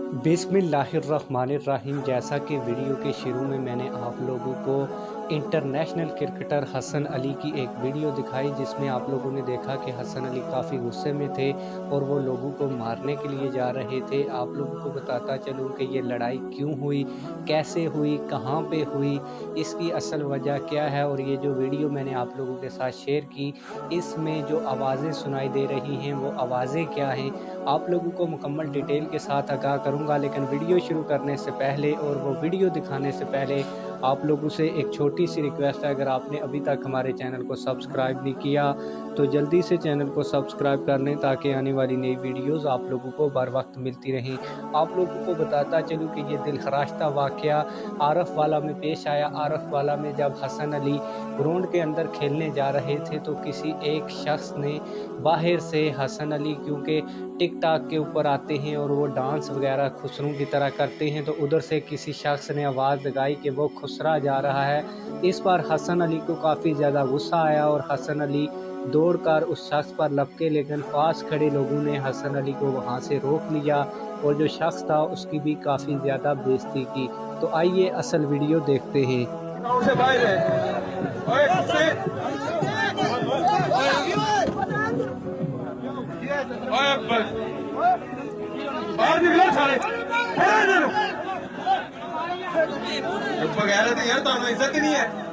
बिस्मिल्लाहिर्रहमानिर्रहीम। जैसा कि वीडियो के शुरू में मैंने आप लोगों को इंटरनेशनल क्रिकेटर हसन अली की एक वीडियो दिखाई, जिसमें आप लोगों ने देखा कि हसन अली काफ़ी गुस्से में थे और वो लोगों को मारने के लिए जा रहे थे। आप लोगों को बताता चलूँ कि ये लड़ाई क्यों हुई, कैसे हुई, कहाँ पे हुई, इसकी असल वजह क्या है। और ये जो वीडियो मैंने आप लोगों के साथ शेयर की, इसमें जो आवाज़ें सुनाई दे रही हैं वो आवाज़ें क्या हैं, आप लोगों को मुकम्मल डिटेल के साथ आगाह करूंगा। लेकिन वीडियो शुरू करने से पहले और वो वीडियो दिखाने से पहले आप लोगों से एक छोटी सी रिक्वेस्ट है, अगर आपने अभी तक हमारे चैनल को सब्सक्राइब नहीं किया तो जल्दी से चैनल को सब्सक्राइब कर लें, ताकि आने वाली नई वीडियोस आप लोगों को बर वक्त मिलती रहें। आप लोगों को बताता चलूँ कि ये दिलखराश्ता वाक़या आरफ वाला में पेश आया। आरफ वाला में जब हसन अली ग्राउंड के अंदर खेलने जा रहे थे तो किसी एक शख्स ने बाहर से हसन अली, क्योंकि टिक टाक के ऊपर आते हैं और वो डांस वगैरह खुसरों की तरह करते हैं, तो उधर से किसी शख्स ने आवाज़ लगाई कि वो खुसरा जा रहा है। इस पर हसन अली को काफ़ी ज़्यादा गुस्सा आया और हसन अली दौड़कर उस शख्स पर लपके, लेकिन पास खड़े लोगों ने हसन अली को वहाँ से रोक लिया और जो शख्स था उसकी भी काफ़ी ज़्यादा बेइज्जती की। तो आइए असल वीडियो देखते हैं। बगैर यार तो इज्जत ही नहीं है।